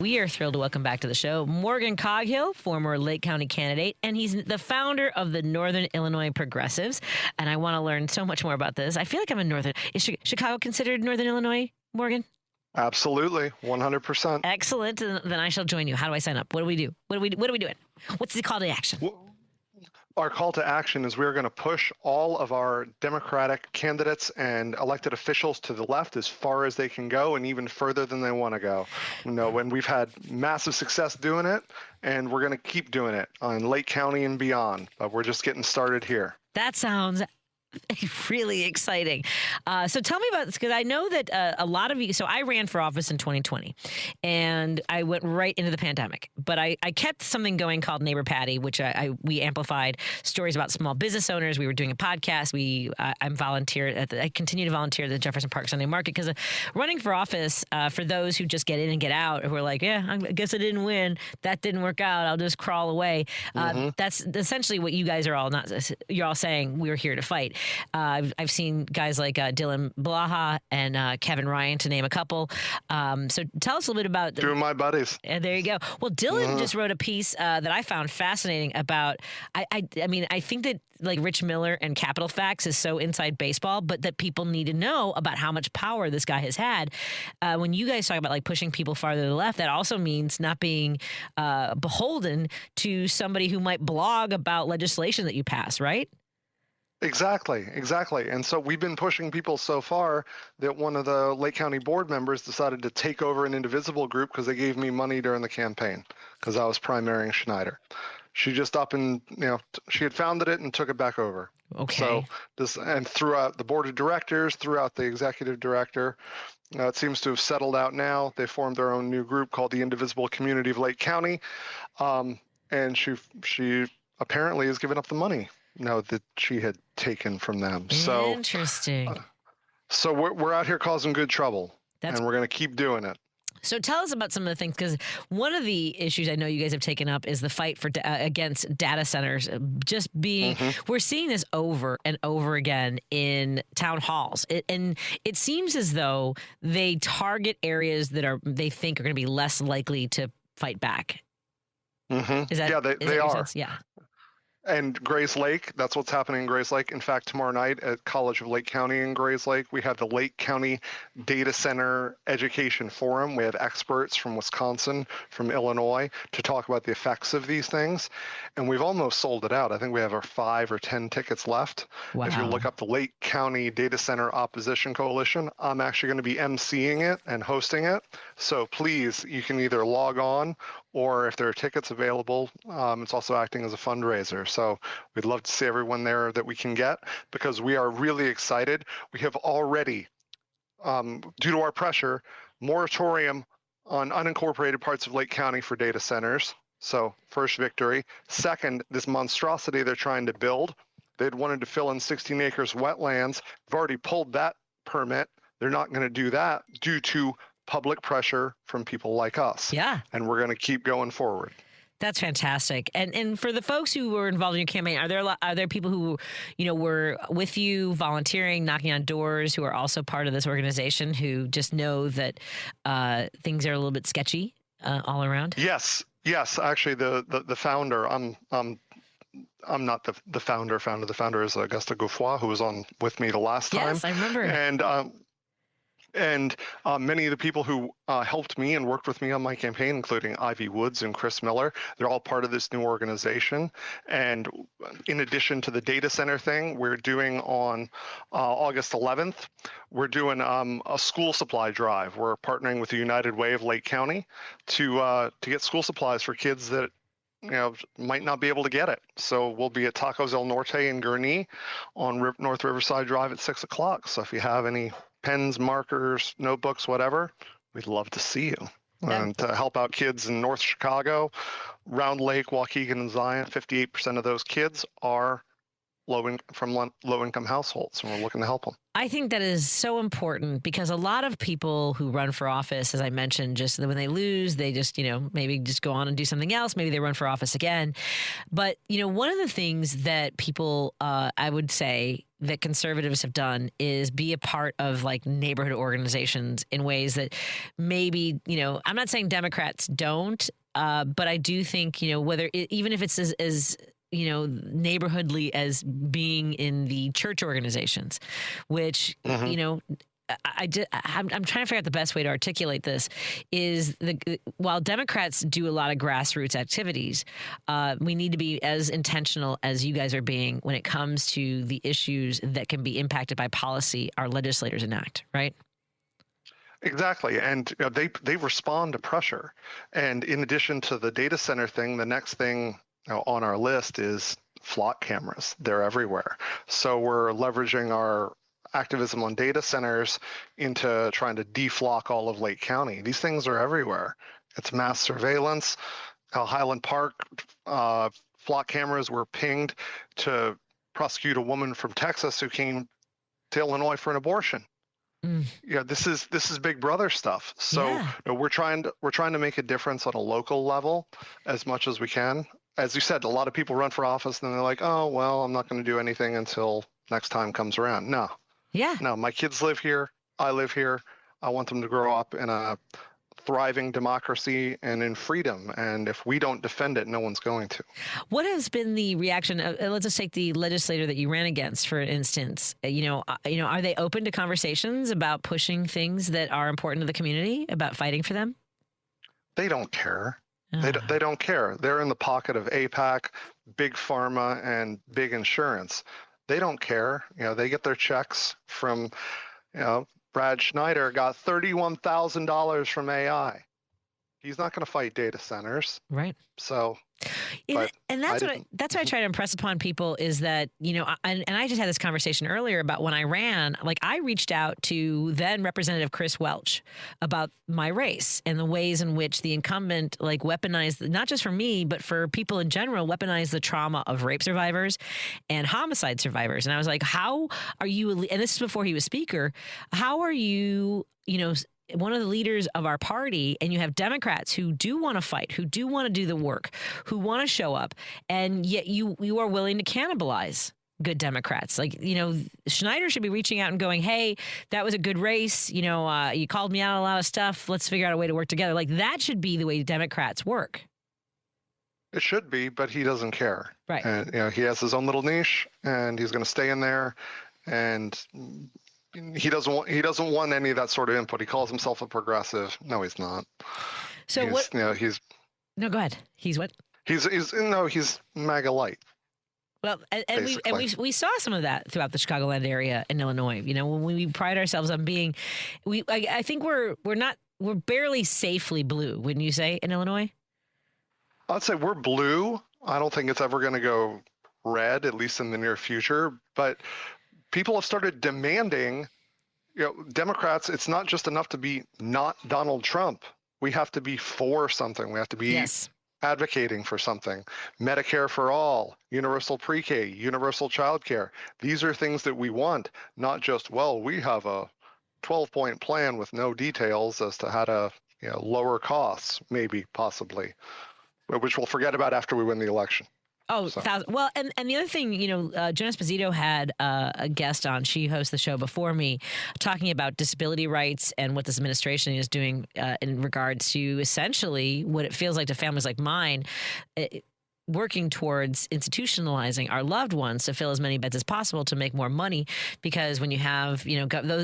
We are thrilled to welcome back to the show Morgan Coghill, former Lake County candidate, and he's the founder of the Northern Illinois Progressives. And I want to learn so much more about this. I feel like I'm in Northern. Is Chicago considered Northern Illinois, Morgan? Absolutely, 100%. Excellent. Then I shall join you. How do I sign up? What do we do? What are we doing? What's the call to action? Our call to action is we're going to push all of our Democratic candidates and elected officials to the left as far as they can go and even further than they want to go. And we've had massive success doing it, and we're going to keep doing it on Lake County and beyond. But we're just getting started here. That sounds really exciting. So tell me about this, because I know that a lot of you, so I ran for office in 2020 and I went right into the pandemic, but I kept something going called Neighbor Patti, which we amplified stories about small business owners. We were doing a podcast. I continue to volunteer at the Jefferson Park Sunday Market, because running for office, for those who just get in and get out, who are like, yeah, I guess I didn't win. That didn't work out. I'll just crawl away. That's essentially what you guys are all you're all saying. We're here to fight. I've seen guys like Dylan Blaha and Kevin Ryan, to name a couple. So tell us a little bit about... Two of my buddies. There you go. Well, Dylan just wrote a piece that I found fascinating about... I mean, I think that like Rich Miller and Capital Facts is so inside baseball, but that people need to know about how much power this guy has had. When you guys talk about like pushing people farther to the left, that also means not being beholden to somebody who might blog about legislation that you pass, right? Exactly. And so we've been pushing people so far that one of the Lake County board members decided to take over an indivisible group because they gave me money during the campaign because I was primarying Schneider. She just she had founded it and took it back over. Okay. So and throughout the board of directors, throughout the executive director, it seems to have settled out now. They formed their own new group called the Indivisible Community of Lake County. And she apparently has given up the money now that she had taken from them. So interesting. So we're out here causing good trouble, and we're going to keep doing it. So tell us about some of the things, because one of the issues I know you guys have taken up is the fight for against data centers. Just being, we're seeing this over and over again in town halls, and it seems as though they target areas that they think are going to be less likely to fight back. Is that, they are. Sense? Yeah. And Grace Lake, that's what's happening in Grace Lake. In fact, tomorrow night at College of Lake County in Grace Lake, we have the Lake County Data Center Education Forum. We have experts from Wisconsin, from Illinois, to talk about the effects of these things. And we've almost sold it out. I think we have our 5 or 10 tickets left. Wow. If you look up the Lake County Data Center Opposition Coalition, I'm actually going to be emceeing it and hosting it. So please, you can either log on, or if there are tickets available, it's also acting as a fundraiser. So we'd love to see everyone there that we can get, because we are really excited. We have already, due to our pressure, moratorium on unincorporated parts of Lake County for data centers. So first victory. Second, this monstrosity they're trying to build. They'd wanted to fill in 16 acres wetlands. They've already pulled that permit. They're not going to do that due to public pressure from people like us. Yeah. And we're going to keep going forward. That's fantastic. And for the folks who were involved in your campaign, are there people who, were with you, volunteering, knocking on doors, who are also part of this organization, who just know that things are a little bit sketchy all around? Yes. Actually, the founder, I'm not the founder. The founder is Augusta Goufoy, who was on with me the last time. Yes, I remember. And many of the people who helped me and worked with me on my campaign, including Ivy Woods and Chris Miller, they're all part of this new organization. And in addition to the data center thing, we're doing on August 11th, we're doing a school supply drive. We're partnering with the United Way of Lake County to get school supplies for kids that might not be able to get it. So we'll be at Tacos El Norte in Gurnee on North Riverside Drive at 6 o'clock. So if you have any pens, markers, notebooks, whatever, we'd love to see you. And to help out kids in North Chicago, Round Lake, Waukegan, and Zion, 58% of those kids are low-income households, and we're looking to help them. I think that is so important because a lot of people who run for office, as I mentioned, just when they lose, they just, maybe just go on and do something else. Maybe they run for office again. But, one of the things that people, I would say, that conservatives have done is be a part of like neighborhood organizations in ways that maybe, I'm not saying Democrats don't, but I do think, even if it's as neighborhoodly as being in the church organizations, which, I'm trying to figure out the best way to articulate this is while Democrats do a lot of grassroots activities, we need to be as intentional as you guys are being when it comes to the issues that can be impacted by policy our legislators enact, right? Exactly. And they respond to pressure. And in addition to the data center thing, the next thing on our list is flock cameras. They're everywhere. So we're leveraging our activism on data centers into trying to deflock all of Lake County. These things are everywhere. It's mass surveillance. Highland Park flock cameras were pinged to prosecute a woman from Texas who came to Illinois for an abortion. This is Big Brother stuff. So we're trying to make a difference on a local level as much as we can. As you said, a lot of people run for office and they're like, oh, well, I'm not going to do anything until next time comes around. No, my kids live here. I live here. I want them to grow up in a thriving democracy and in freedom. And if we don't defend it, no one's going to. What has been the reaction? Let's just take the legislator that you ran against, for instance. Are they open to conversations about pushing things that are important to the community, about fighting for them? They don't care. They don't care. They're in the pocket of AIPAC, big pharma, and big insurance. They don't care. They get their checks from, Brad Schneider got $31,000 from AI. He's not going to fight data centers. Right. So. And that's what I try to impress upon people is that, and I just had this conversation earlier about when I ran, like I reached out to then Representative Chris Welch about my race and the ways in which the incumbent like weaponized, not just for me, but for people in general, weaponized the trauma of rape survivors and homicide survivors. And I was like, how are you, and this is before he was speaker, how are you, one of the leaders of our party, and you have Democrats who do want to fight, who do want to do the work, who want to show up, and yet you are willing to cannibalize good Democrats. Like, Schneider should be reaching out and going, hey, that was a good race. You called me out on a lot of stuff. Let's figure out a way to work together. Like that should be the way Democrats work. It should be, but he doesn't care. Right. And, he has his own little niche and he's going to stay in there, and he doesn't want any of that sort of input. He calls himself a progressive. No, he's not. So No, go ahead. He's what? He's MAGA light. Well, and we saw some of that throughout the Chicagoland area in Illinois. When we pride ourselves on being, I think we're barely safely blue. Wouldn't you say in Illinois? I'd say we're blue. I don't think it's ever going to go red, at least in the near future. But people have started demanding, Democrats, it's not just enough to be not Donald Trump. We have to be for something. We have to be advocating for something. Medicare for all, universal pre-K, universal childcare. These are things that we want, not just, we have a 12-point plan with no details as to how to lower costs, maybe, possibly, which we'll forget about after we win the election. Oh, well, and the other thing, Joan Esposito had a guest on. She hosts the show before me, talking about disability rights and what this administration is doing in regards to essentially what it feels like to families like mine. Working towards institutionalizing our loved ones to fill as many beds as possible to make more money, because when you have,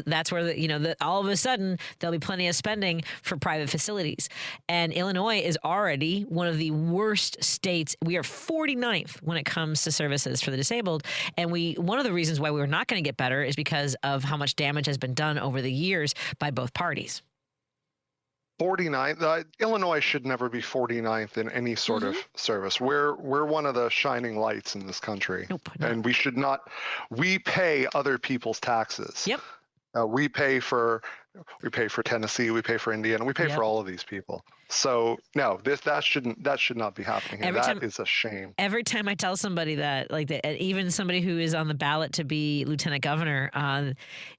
that's where all of a sudden there'll be plenty of spending for private facilities. And Illinois is already one of the worst states. We are 49th when it comes to services for the disabled. And one of the reasons why we're not going to get better is because of how much damage has been done over the years by both parties. 49th. Illinois should never be 49th in any sort of service. We're one of the shining lights in this country. Nope, and we should not. We pay other people's taxes. Yep. We pay for Tennessee, we pay for Indiana, we pay Yep. for all of these people. So no, that should not be happening here. That is a shame. Every time I tell somebody that, like even somebody who is on the ballot to be lieutenant governor,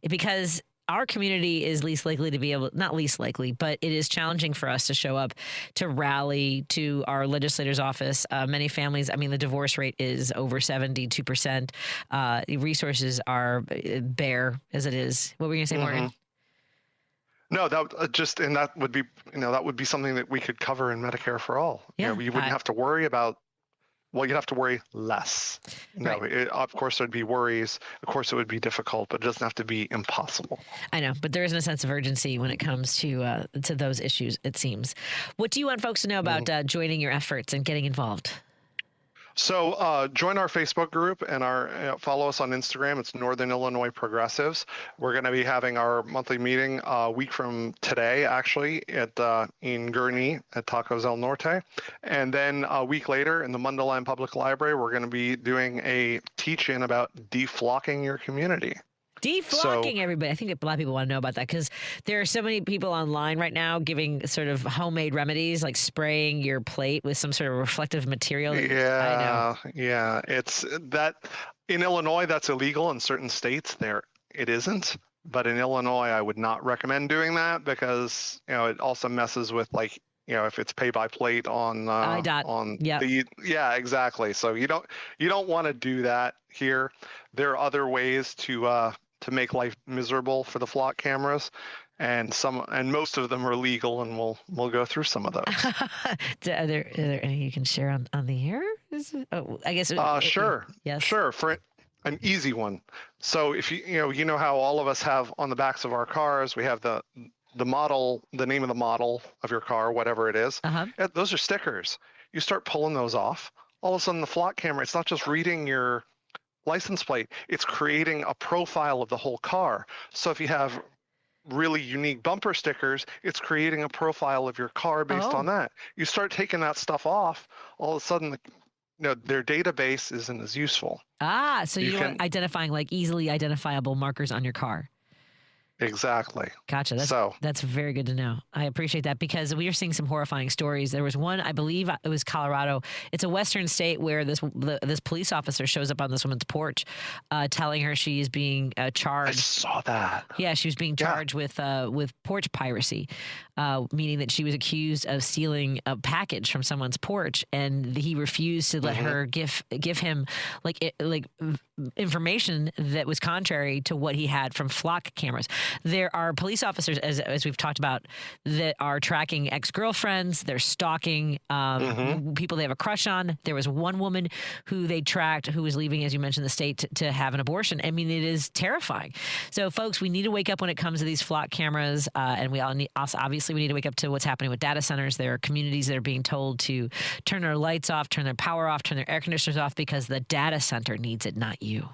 because our community is least likely to be able, not least likely, but it is challenging for us to show up to rally to our legislator's office. Many families, I mean, the divorce rate is over 72%. Resources are bare as it is. What were you going to say, Morgan? No, that would be something that we could cover in Medicare for All. Yeah, you wouldn't have to worry about. Well, you'd have to worry less. No, Right. Of course there'd be worries. Of course it would be difficult, but it doesn't have to be impossible. I know, but there isn't a sense of urgency when it comes to those issues, it seems. What do you want folks to know about joining your efforts and getting involved? So join our Facebook group and follow us on Instagram. It's Northern Illinois Progressives. We're going to be having our monthly meeting a week from today, actually, in Gurnee at Tacos El Norte. And then a week later in the Mundelein Public Library, we're going to be doing a teach-in about deflocking your community. Deflocking, everybody. I think a lot of people want to know about that because there are so many people online right now giving sort of homemade remedies, like spraying your plate with some sort of reflective material. Yeah. It's that in Illinois, that's illegal. In certain states, it isn't. But in Illinois, I would not recommend doing that because it also messes with if it's pay by plate on IDOT. Yep. Yeah, exactly. So you don't want to do that here. There are other ways to make life miserable for the flock cameras, and most of them are legal, and we'll go through some of those. Are there any you can share on the air? I guess. Sure. Yes. Sure. For an easy one. So if you know how all of us have on the backs of our cars, we have the model, the name of the model of your car, whatever it is. Those are stickers. You start pulling those off. All of a sudden, the flock camera, it's not just reading your license plate, it's creating a profile of the whole car. So if you have really unique bumper stickers, it's creating a profile of your car based on that. You start taking that stuff off, all of a sudden their database isn't as useful. So you want identifying like easily identifiable markers on your car. Exactly. Gotcha. That's very good to know. I appreciate that because we are seeing some horrifying stories. There was one, I believe it was Colorado. It's a western state where this police officer shows up on this woman's porch, telling her she is being charged. I saw that. Yeah, she was being charged with porch piracy, meaning that she was accused of stealing a package from someone's porch, and he refused to let her give him like information that was contrary to what he had from flock cameras. There are police officers, as we've talked about, that are tracking ex-girlfriends. They're stalking people they have a crush on. There was one woman who they tracked who was leaving, as you mentioned, the state to have an abortion. I mean, it is terrifying. So, folks, we need to wake up when it comes to these flock cameras, and we need to wake up to what's happening with data centers. There are communities that are being told to turn their lights off, turn their power off, turn their air conditioners off because the data center needs it, not you.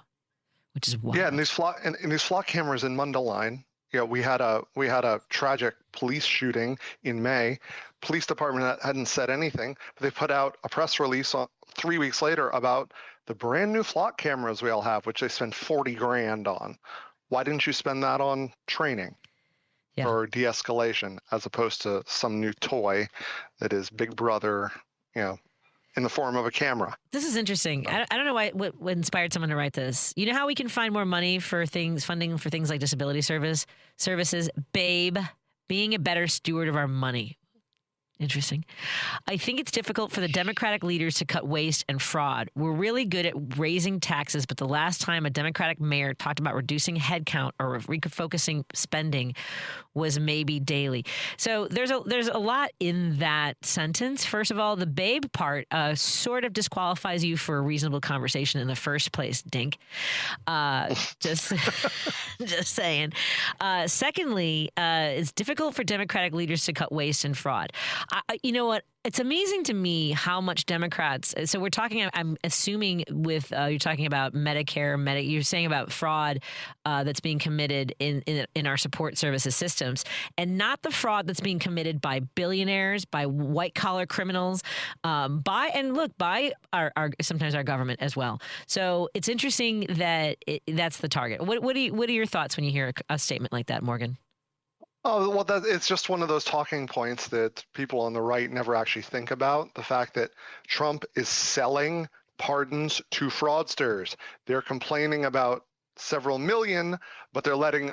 Which is wild. Yeah, and these flock cameras in Mundelein, we had a tragic police shooting in May. Police department hadn't said anything, but they put out a press release 3 weeks later about the brand new flock cameras we all have, which they spent $40,000 on. Why didn't you spend that on training or de-escalation as opposed to some new toy that is Big Brother, in the form of a camera? This is interesting. I don't know what inspired someone to write this. You know how we can find more money for funding for things like disability services? Babe, being a better steward of our money. Interesting. I think it's difficult for the Democratic leaders to cut waste and fraud. We're really good at raising taxes, but the last time a Democratic mayor talked about reducing headcount or refocusing spending was maybe Daley. So there's a lot in that sentence. First of all, the babe part sort of disqualifies you for a reasonable conversation in the first place, Dink. Just saying. Secondly, it's difficult for Democratic leaders to cut waste and fraud. You know what? It's amazing to me how much Democrats. So we're talking. I'm assuming with you're talking about Medicare, you're saying about fraud that's being committed in our support services systems, and not the fraud that's being committed by billionaires, by white collar criminals, by our sometimes our government as well. So it's interesting that that's the target. What are your thoughts when you hear a statement like that, Morgan? Oh, well, it's just one of those talking points that people on the right never actually think about. The fact that Trump is selling pardons to fraudsters. They're complaining about several million, but they're letting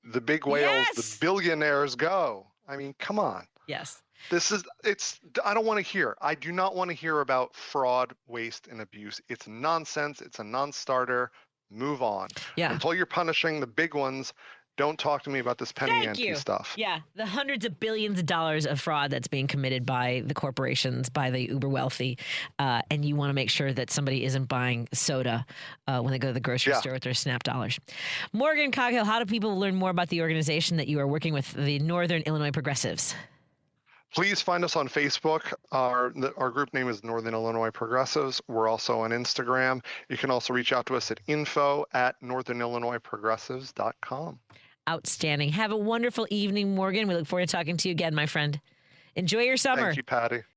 the big whales, the Yes. billionaires go. I mean, come on. Yes. I don't want to hear. I do not want to hear about fraud, waste, and abuse. It's nonsense. It's a non-starter. Move on. Yeah. Until you're punishing the big ones, don't talk to me about this penny ante stuff. Yeah, the hundreds of billions of dollars of fraud that's being committed by the corporations, by the uber wealthy, and you want to make sure that somebody isn't buying soda when they go to the grocery store with their SNAP dollars. Morgan Coghill, how do people learn more about the organization that you are working with, the Northern Illinois Progressives? Please find us on Facebook. Our group name is Northern Illinois Progressives. We're also on Instagram. You can also reach out to us at info@northernillinoisprogressives.com. Outstanding. Have a wonderful evening, Morgan. We look forward to talking to you again, my friend. Enjoy your summer. Thank you, Patty.